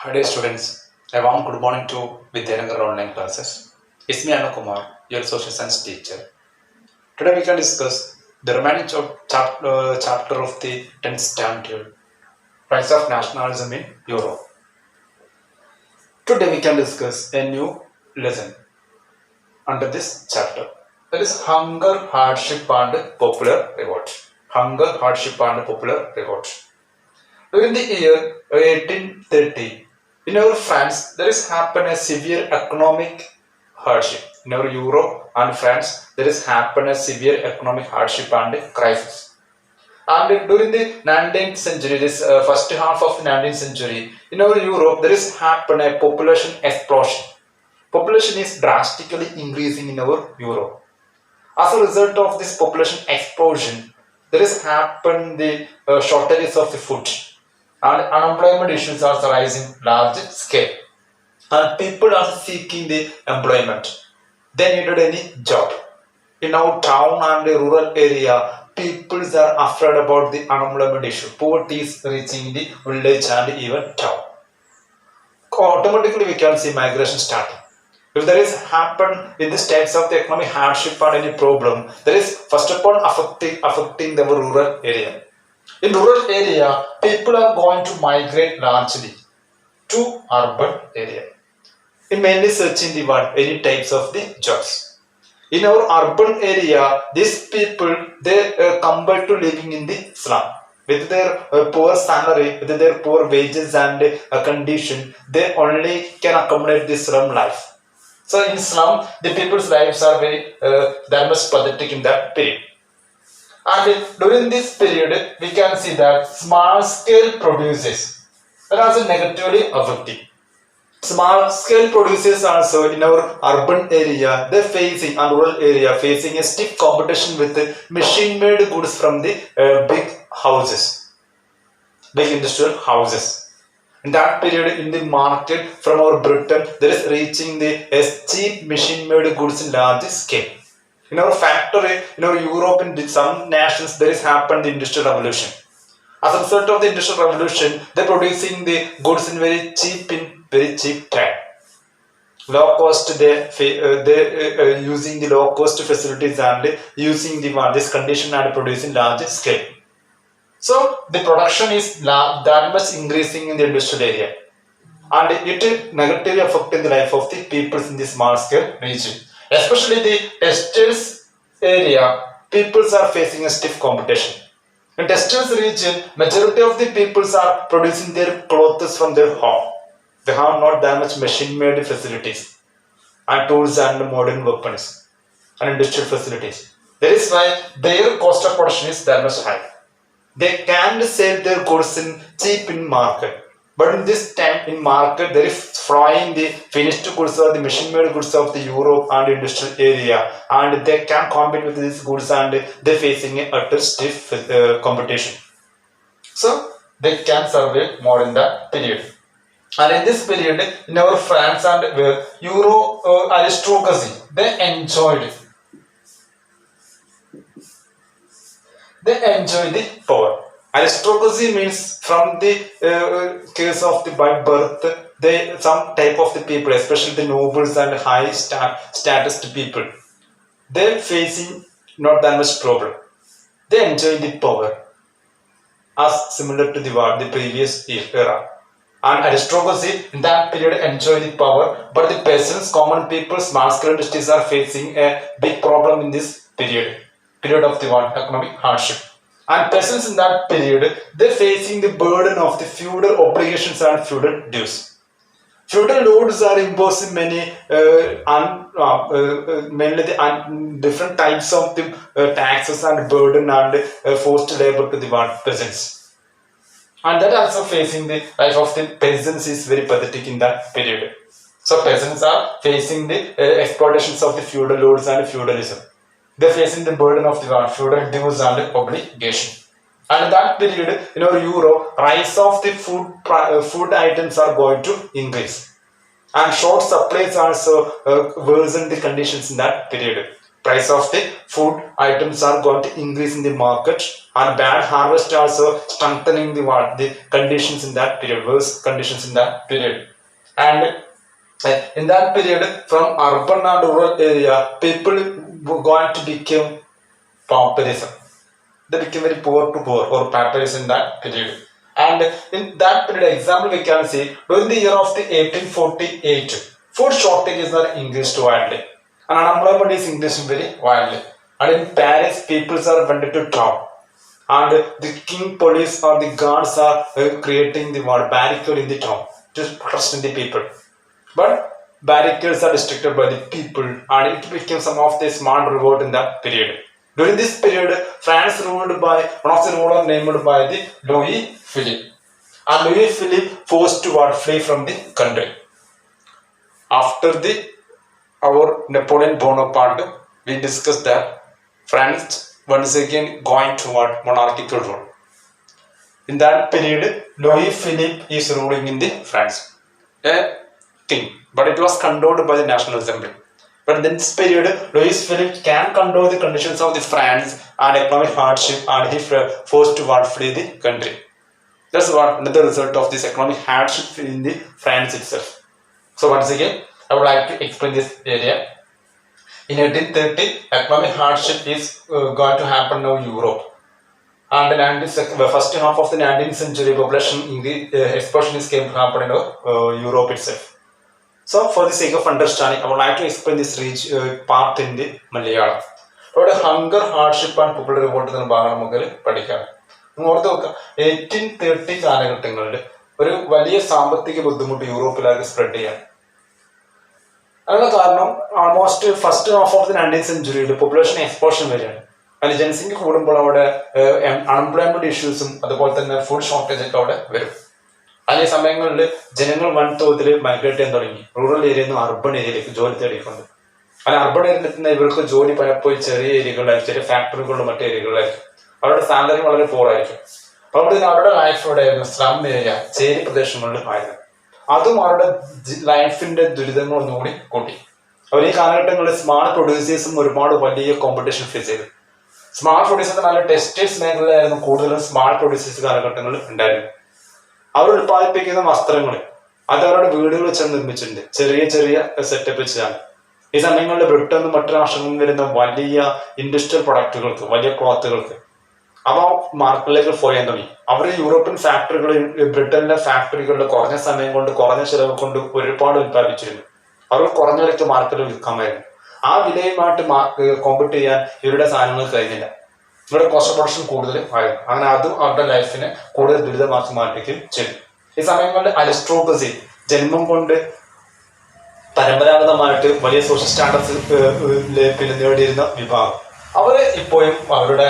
Hi dear students, a warm good morning to Vidyanagara online classes. It's me Anu Kumar, your social science teacher. Today we can discuss the remaining chapter of the 10th standard, Rise of Nationalism in Europe. Today we can discuss a new lesson under this chapter. That is hunger, hardship and popular revolt. Hunger, hardship and popular revolt. During the year 1830, in our France, there is happened a severe economic hardship. In our Europe and France, there is happened a severe economic hardship and crisis. And during the 19th century, this first half of the 19th century, in our Europe, there is happened a population explosion. Population is drastically increasing in our Europe. As a result of this population explosion, there is happened the shortages of the food and unemployment issues are rising large scale. And people are seeking the employment. They needed any job. In our town and rural area, people are afraid about the unemployment issue. Poverty is reaching the village and even town. Automatically, we can see migration starting. If there is happen in the states of the economic hardship or any problem, there is first of all affecting the rural area. In rural area, people are going to migrate largely to urban area. In mainly searching the what any types of the jobs. In our urban area, these people they compare to living in the slum. With their poor salary, with their poor wages and condition, they only can accommodate this slum life. So in slum, the people's lives are very that much pathetic in that period. And during this period, we can see that small scale producers are also negatively affecting. Small scale producers also in our urban area, they're facing and rural area facing a stiff competition with machine made goods from the big houses, big industrial houses. In that period in the market from our Britain, there is reaching the cheap machine made goods in large scale. In our factory, in our Europe, in some nations, there is happened the industrial revolution. As a result of the industrial revolution, they're producing the goods in very cheap time. Low cost, they using the low cost facilities and using the this condition and producing large scale. So the production is that much increasing in the industrial area, and it negatively affecting the life of the people in the small scale region. Especially the textiles area, peoples are facing a stiff competition. In textiles region, majority of the peoples are producing their clothes from their home. They have not that much machine-made facilities and tools and modern weapons and industrial facilities. That is why their cost of production is that much high. They can sell their goods in cheap in market. But in this time in market, there is frying the finished goods or the machine-made goods of the Europe and industrial area, and they can compete with these goods, and they facing a utter stiff competition. So they can survive more in that period. And in this period, in our France and Euro aristocracy, they enjoyed the power. Aristocracy means from the case of the by birth, they some type of the people, especially the nobles and high status people, they facing not that much problem. They enjoy the power as similar to the previous era. And aristocracy in that period enjoy the power, but the peasants, common people, small scale industries are facing a big problem in this period of the economic hardship. And peasants in that period, they're facing the burden of the feudal obligations and feudal dues. Feudal lords are imposing many, mainly the different types of the taxes and burden and forced labor to the peasants. And that also facing the life of the peasants is very pathetic in that period. So peasants are facing the exploitations of the feudal lords and feudalism. They're facing the burden of the feudal dues and obligation. And in that period, in our Europe, price of the food items are going to increase. And short supplies also worsen the conditions in that period. Price of the food items are going to increase in the market, and bad harvest also strengthening the conditions in that period, worse conditions in that period. And in that period, from urban and rural area, people were going to become pauperism. They became very poor to poor or paupers in that period. And in that period, example we can see during the year of the 1848, food shortages are increased widely, and unemployment is increasing very widely. And in Paris, people are wanted to town, and the king police or the guards are creating the barricade in the town to protest the people. But barricades are restricted by the people, and it became some of the small revolt in that period. During this period, France ruled by one of the ruler named by the Louis Philippe, and Louis Philippe forced to flee from the country. After our Napoleon Bonaparte, we discussed that France once again going toward monarchical rule. In that period, Louis Philippe is ruling in the France, a king, but it was controlled by the National Assembly. But in this period, Louis Philippe can control the conditions of the France and economic hardship, and he forced to flee the country. That's what another result of this economic hardship in the France itself. So once again, I would like to explain this area. In 1830, economic hardship is going to happen now in Europe. And the first half of the 19th century, population in the explosion is came to happen in Europe itself. So for the sake of understanding, I would like to explain this part in the Malayalam. അവിടെ hunger hardship and popular revolt എന്ന ഭാഗം നമുക്ക് പഠിക്കാം. ഓർത്ത് നോക്കുക, 1830 കാലഘട്ടങ്ങളിൽ ഒരു വലിയ സാമ്പത്തിക ബുദ്ധിമുട്ട് യൂറോപ്പിലേക്ക് സ്പ്രെഡ് ചെയ്യാൻ. അതിനുള്ള കാരണം almost first half of the 19th സെഞ്ചുറിയിൽ പോപ്പുലേഷൻ എക്സ്പ്ലോഷൻ വരികയാണ്. അതിന് ജനസംഖ്യ കൂടുമ്പോൾ അവിടെ അൺഎംപ്ലോയ്മെന്റ് ഇഷ്യൂസും അതുപോലെ തന്നെ ഫുഡ് ഷോർട്ടേജ് ഒക്കെ അവിടെ വരും. അതേ സമയങ്ങളിൽ ജനങ്ങൾ വൻതോതിൽ മൈഗ്രേറ്റ് ചെയ്യാൻ തുടങ്ങി, റൂറൽ ഏരിയയിൽ നിന്ന് അർബൺ ഏരിയയിലേക്ക് ജോലി തേടിക്കൊണ്ട്. അല്ല, അർബൺ ഏരിയയിൽ എത്തുന്ന ഇവർക്ക് ജോലി പലപ്പോഴും ചെറിയ ഏരിയകളിലായിരിക്കും, ചെറിയ ഫാക്ടറികളിലും മറ്റു ഏരിയകളിലായിരിക്കും. അവരുടെ സാലറി വളരെ പോറായിരിക്കും. അപ്പോൾ അവരുടെ ലൈഫ് ഇവിടെ ആയിരുന്നു സ്ലം ഏരിയ, ചേരി പ്രദേശങ്ങളിലും ആയിരുന്നു. അതും അവരുടെ ലൈഫിന്റെ ദുരിതങ്ങൾ ഒന്നുകൂടി കൂട്ടി. അവർ ഈ കാലഘട്ടങ്ങളിൽ സ്മാർട്ട് പ്രൊഡ്യൂസേഴ്സും ഒരുപാട് വലിയ കോമ്പറ്റീഷൻ ഫേസ് ചെയ്തു. സ്മാർട്ട് പ്രൊഡ്യൂസേഴ്സ് നല്ല ടെക്സ്റ്റൈൽസ് മേഖലയിലായിരുന്നു കൂടുതലും സ്മാർട്ട് പ്രൊഡ്യൂസേഴ്സ് കാലഘട്ടങ്ങളിൽ ഉണ്ടായിരുന്നു. അവർ ഉൽപ്പാദിപ്പിക്കുന്ന വസ്ത്രങ്ങൾ അത് അവരുടെ വീടുകൾ വെച്ച് നിർമ്മിച്ചിട്ടുണ്ട്, ചെറിയ ചെറിയ സെറ്റപ്പ് വെച്ചാണ്. ഈ സമയങ്ങളിൽ ബ്രിട്ടനും മറ്റു രാഷ്ട്രങ്ങളിൽ വരുന്ന വലിയ ഇൻഡസ്ട്രിയൽ പ്രൊഡക്റ്റുകൾക്ക്, വലിയ ക്ലോത്തുകൾക്ക് അവ മാർക്കറ്റിലേക്ക് പോയാൻ തുടങ്ങി. അവർ യൂറോപ്യൻ ഫാക്ടറികളിൽ, ബ്രിട്ടനിലെ ഫാക്ടറികളിൽ കുറഞ്ഞ സമയം കൊണ്ട്, കുറഞ്ഞ ചിലവ് കൊണ്ട് ഒരുപാട് ഉൽപ്പാദിപ്പിച്ചിരുന്നു. അവർ കുറഞ്ഞ വിലയ്ക്ക് മാർക്കറ്റിൽ വിൽക്കാമായിരുന്നു. ആ വിലയുമായിട്ട് കോമ്പീറ്റ് ചെയ്യാൻ ഇവരുടെ സാധനങ്ങൾ കഴിഞ്ഞില്ല. ഇവരുടെ കോസ്റ്റ് പ്രൊഡക്ഷൻ കൂടുതൽ ആയിരുന്നു. അങ്ങനെ അതും അവരുടെ ലൈഫിനെ കൂടുതൽ ദുരിതമാക്കി മാറ്റുകയും ചെയ്തു. ഈ സമയങ്ങളിൽ അരിസ്റ്റോക്രസി, ജന്മം കൊണ്ട് പരമ്പരാഗതമായിട്ട് വലിയ സോഷ്യൽ സ്റ്റാൻഡേർഡ്സ് നേടിയിരുന്ന വിഭാഗം, അവര് ഇപ്പോഴും അവരുടെ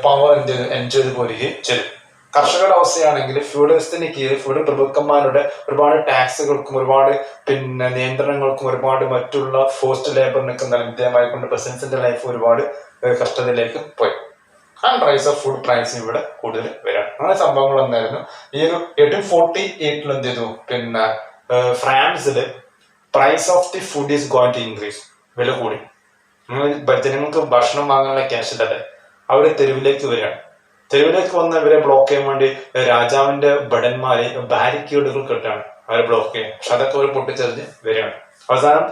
പവർ എൻജോയ് ചെയ്ത് പോരുകയും ചെയ്തു. കർഷകരുടെ അവസ്ഥയാണെങ്കിൽ ഫ്യൂഡലിസത്തിന് കീഴിൽ ഫ്യൂഡൽ പ്രഭുക്കന്മാരുടെ ഒരുപാട് ടാക്സുകൾക്കും ഒരുപാട് നിയന്ത്രണങ്ങൾക്കും ഒരുപാട് മറ്റുള്ള ഫോഴ്സ്ഡ് ലേബറിനൊക്കെ വിധേയമായിക്കൊണ്ട് പ്രസിഡൻസിന്റെ ലൈഫ് ഒരുപാട് കഷ്ടതയിലേക്ക് പോയി. And rise of food price ഇവിടെ കൂടുതൽ വരാം. അങ്ങനെ സംഭവങ്ങൾ വന്നായിരുന്നു. ഈ ഒരു 1848 എന്ത് ചെയ്തു, ഫ്രാൻസില് price of the food is going to increase, വില കൂടി. ജനങ്ങൾക്ക് ഭക്ഷണം വാങ്ങാനുള്ള ക്യാഷ് ഇല്ലല്ലേ, അവര് തെരുവിലേക്ക് വരികയാണ്. തെരുവിലേക്ക് വന്ന് ഇവരെ ബ്ലോക്ക് ചെയ്യാൻ വേണ്ടി രാജാവിന്റെ ഭടന്മാരെ ബാരിക്കേഡുകൾ കെട്ടാണ് അവരെ ബ്ലോക്ക് ചെയ്യാൻ. പക്ഷെ അതൊക്കെ അവർ പൊട്ടിച്ചെറിഞ്ഞ് വരികയാണ്. അവസാനം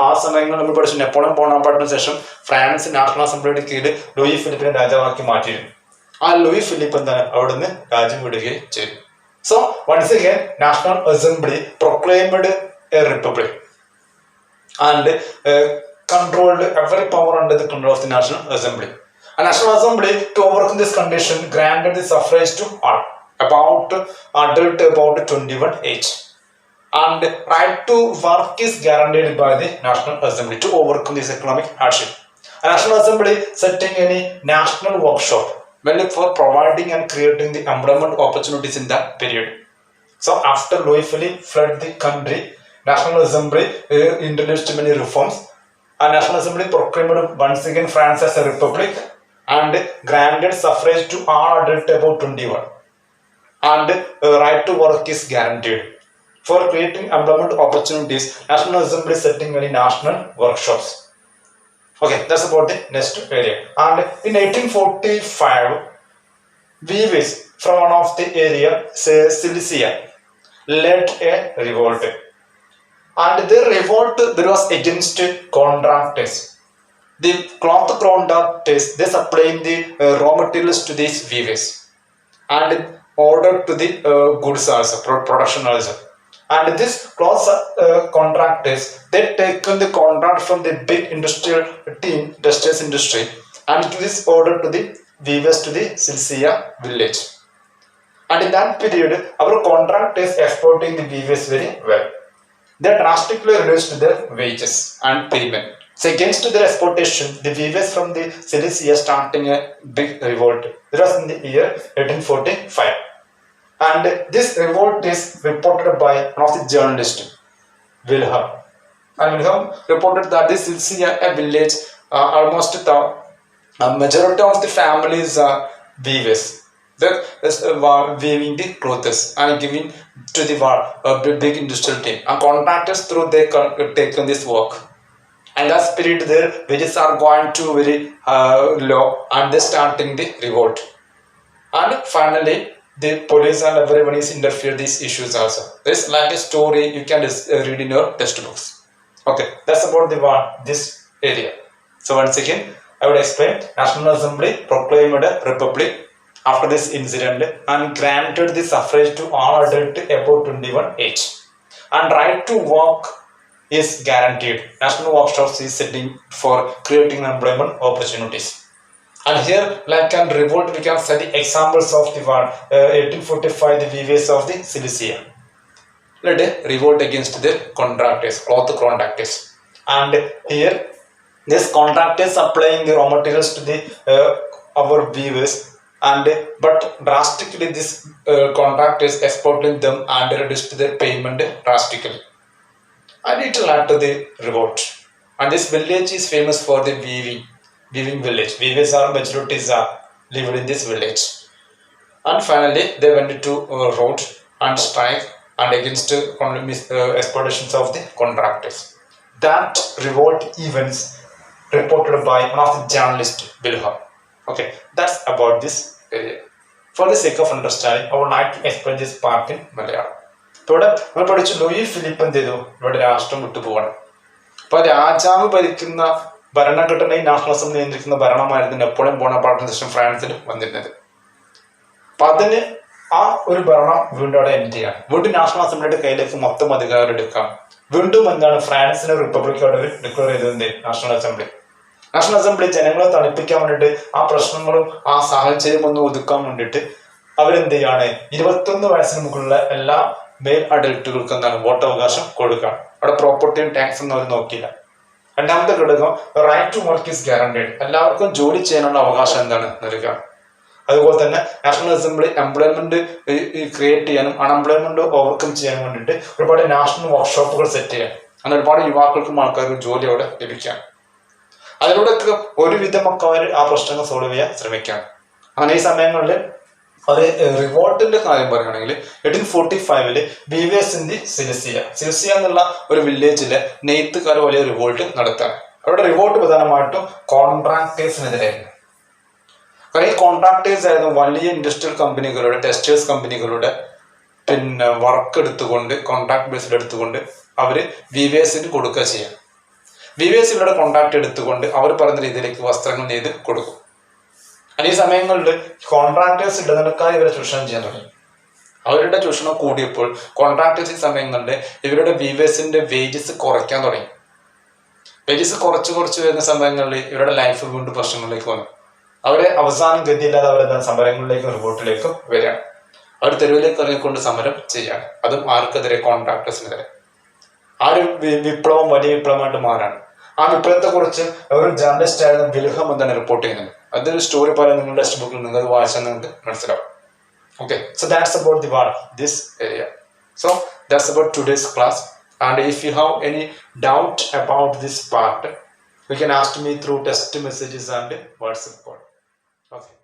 ആ സമയങ്ങളിൽ നമ്മൾ പഠിച്ചു, നെപ്പോളിയൻ ബോണാപ്പാർട്ടിന് ശേഷം ഫ്രാൻസ് നാഷണൽ അസംബ്ലിയുടെ കീഴിൽ ലൂയി ഫിലിപ്പിനെ രാജാവാക്കി മാറ്റിയിരുന്നു. ആ ലൂയി ഫിലിപ്പ് എന്താണ് അവിടുന്ന് രാജ്യം വിടുകയും ചെയ്തു. So once again national assembly proclaimed a republic and controlled every power under the control of the National Assembly. A National Assembly, to overcome this condition, granted the suffrage to all about adult about 21 age, and right to work is guaranteed by the National Assembly to overcome this economic hardship. A National Assembly setting any national workshop well for providing and creating the employment opportunities in that period. So after Louis Philippe fled the country, National Assembly introduced many reforms. A National Assembly proclaimed once again France as a republic and granted suffrage to all adults above 21, and right to work is guaranteed. For creating employment opportunities, National Assembly setting many national workshops. Okay, that's about the next area. And in 1845, Vives from one of the area, say Cilicia, led a revolt. And the revolt there was against contractors. The cloth contractors, they supplying the raw materials to these weavers and order to the goods also, production also. And this cloth contractors, they taken the contract from the big industrial team, textiles industry, and give this order to the weavers to the Silsia village. And in that period, our contractors exporting the weavers very well. They drastically reduced their wages and payment. So against their exportation, the weavers from the Cilicia starting a big revolt. It was in the year 1845. And this revolt is reported by one of the journalists, Wilhelm. And Wilhelm reported that this Cilicia, a village, almost the majority of the families are weavers. They were weaving the clothes and giving to the big industrial team. And contractors through they taken this work. And that period their wages are going to very low, and they starting the revolt. And finally, the police and everyone is interfere these issues also. This like a story you can read in your textbooks. Okay, that's about the one this area. So once again, I would explain. National Assembly proclaimed a republic after this incident and granted the suffrage to all adults above 21 age. And right to work is guaranteed. National workshops is setting for creating employment opportunities. And here, like an revolt, we can study examples of the 1845, the weavers of the Cilicia. Let a revolt against the contractors, cloth contractors. And here, this contractors supplying the raw materials to the our weavers. And but drastically, this contractors exporting them and reduced their payment drastically. And it led to the revolt. And this village is famous for the weaving village. Weavers are majorities are lived in this village. And finally, they went to road and strike and against exploitations of the contractors. That revolt events reported by one of the journalists, Wilhelm. Okay, that's about this area. For the sake of understanding, I would like to explain this part in Malayalam. ഇവിടെ നമ്മൾ പഠിച്ചു Louis Philip എന്ത് ചെയ്തു, ഇവിടെ രാഷ്ട്രം വിട്ടുപോകണം. അപ്പൊ രാജാവ് ഭരിക്കുന്ന ഭരണഘടനയും നാഷണൽ അസംബ്ലി നിയന്ത്രിക്കുന്ന ഭരണമായിരുന്നു നെപ്പോളിയൻ ബോണപ്പാർട്ടിന് ശേഷം ഫ്രാൻസിൽ വന്നിരുന്നത്. അപ്പൊ അതിന് ആ ഒരു ഭരണം വീണ്ടും അവിടെ എൻഡ് ചെയ്യാണ്. വീണ്ടും നാഷണൽ അസംബ്ലിയുടെ കയ്യിലേക്ക് മൊത്തം അധികാരം എടുക്കാം. വീണ്ടും എന്താണ് ഫ്രാൻസിനെ റിപ്പബ്ലിക് അവിടെ ഡിക്ലെയർ ചെയ്തത് നാഷണൽ അസംബ്ലി. നാഷണൽ അസംബ്ലി ജനങ്ങളെ തണുപ്പിക്കാൻ വേണ്ടിയിട്ട് ആ പ്രശ്നങ്ങളും ആ സാഹചര്യം ഒന്ന് ഒതുക്കാൻ വേണ്ടിയിട്ട് അവരെന്ത് ചെയ്യാണ്, 21 വയസ്സിന് മുകളിലുള്ള എല്ലാ മെയിൽ അഡൽട്ടുകൾക്ക് എന്താണ് വോട്ടവകാശം കൊടുക്കാം. അവിടെ പ്രോപ്പർട്ടിയും ടാക്സ് ഒന്നും അവർ നോക്കിയില്ല. രണ്ടാമത്തെ ഘടകം right to work is guaranteed. എല്ലാവർക്കും ജോലി ചെയ്യാനുള്ള അവകാശം എന്താണ് നൽകുക. അതുപോലെ തന്നെ നാഷണൽ അസംബ്ലി എംപ്ലോയ്മെന്റ് ക്രിയേറ്റ് ചെയ്യാനും അൺഎംപ്ലോയ്മെന്റ് ഓവർകം ചെയ്യാനും വേണ്ടിയിട്ട് ഒരുപാട് നാഷണൽ വർക്ക്ഷോപ്പുകൾ സെറ്റ് ചെയ്യാൻ, അങ്ങനെ ഒരുപാട് യുവാക്കൾക്കും ആൾക്കാർക്കും ജോലി അവിടെ ലഭിക്കാം. അതിലൂടെയൊക്കെ ഒരുവിധമൊക്കെ അവർ ആ പ്രശ്നങ്ങൾ സോൾവ് ചെയ്യാൻ ശ്രമിക്കാം. അങ്ങനെ ഈ സമയങ്ങളിൽ അത് റിവോൾട്ടിന്റെ കാര്യം പറയുകയാണെങ്കിൽ 1845 വീവേഴ്സ് ഇൻ ദി സിലിസിയ എന്നുള്ള ഒരു വില്ലേജിലെ നെയ്ത്തുകാർ വലിയ റിവോൾട്ട് നടത്താണ്. അവരുടെ റിവോൾട്ട് പ്രധാനമായിട്ടും കോൺട്രാക്ടേഴ്സിനെതിരായിരുന്നു. കാരണം ഈ കോൺട്രാക്ടേഴ്സ് ആയിരുന്നു വലിയ ഇൻഡസ്ട്രിയൽ കമ്പനികളുടെ, ടെക്സ്റ്റൈൽസ് കമ്പനികളുടെ പിന്നെ വർക്ക് എടുത്തുകൊണ്ട് കോൺട്രാക്ട് ബേസിൽ എടുത്തുകൊണ്ട് അവര് വീവേഴ്സിന് കൊടുക്കുക ചെയ്യാം. വീവേഴ്സ് ഇവരുടെ കോൺട്രാക്ട് എടുത്തുകൊണ്ട് അവർ പറയുന്ന രീതിയിലേക്ക് വസ്ത്രങ്ങൾ നെയ്ത് കൊടുക്കും. ഈ സമയങ്ങളിൽ കോൺട്രാക്ടേഴ്സ് ഇടനിലക്കാർ ഇവരെ ചൂഷണം ചെയ്യാൻ തുടങ്ങി. അവരുടെ ചൂഷണം കൂടിയപ്പോൾ കോൺട്രാക്ടേഴ്സ് ഈ സമയങ്ങളിൽ ഇവരുടെ വീവേഴ്സിന്റെ വേജസ് കുറയ്ക്കാൻ തുടങ്ങി. വേജസ് കുറച്ച് വരുന്ന സമയങ്ങളിൽ ഇവരുടെ ലൈഫ് വീണ്ടും പ്രശ്നങ്ങളിലേക്ക് വന്നു. അവരെ അവസാനം ഗതിയില്ലാതെ അവരെന്താണ് സമരങ്ങളിലേക്കും റിവോൾട്ടിലേക്കും വരികയാണ്. അവർ തെരുവിലേക്ക് ഇറങ്ങിക്കൊണ്ട് സമരം ചെയ്യാണ്. അതും ആർക്കെതിരെ? കോൺട്രാക്ടേഴ്സിനെതിരെ. ആ ഒരു വിപ്ലവം വലിയ വിപ്ലവമായിട്ട് മാറാണ്. ആ വിപ്ലവത്തെ കുറിച്ച് ഒരു ജേർണലിസ്റ്റ് ആയിരുന്ന വിൽഹം എന്താണ് റിപ്പോർട്ട് ചെയ്യുന്നത്. അതൊരു സ്റ്റോറി പോലെ നിങ്ങളുടെ ടെക്സ്റ്റ് ബുക്കിൽ നിങ്ങൾ വായിച്ചാൽ നിങ്ങൾക്ക് മനസ്സിലാവും. Okay, so that's about this area. So that's about today's class. And if you have any doubt about this part, you can ask me through text messages and WhatsApp call. Okay.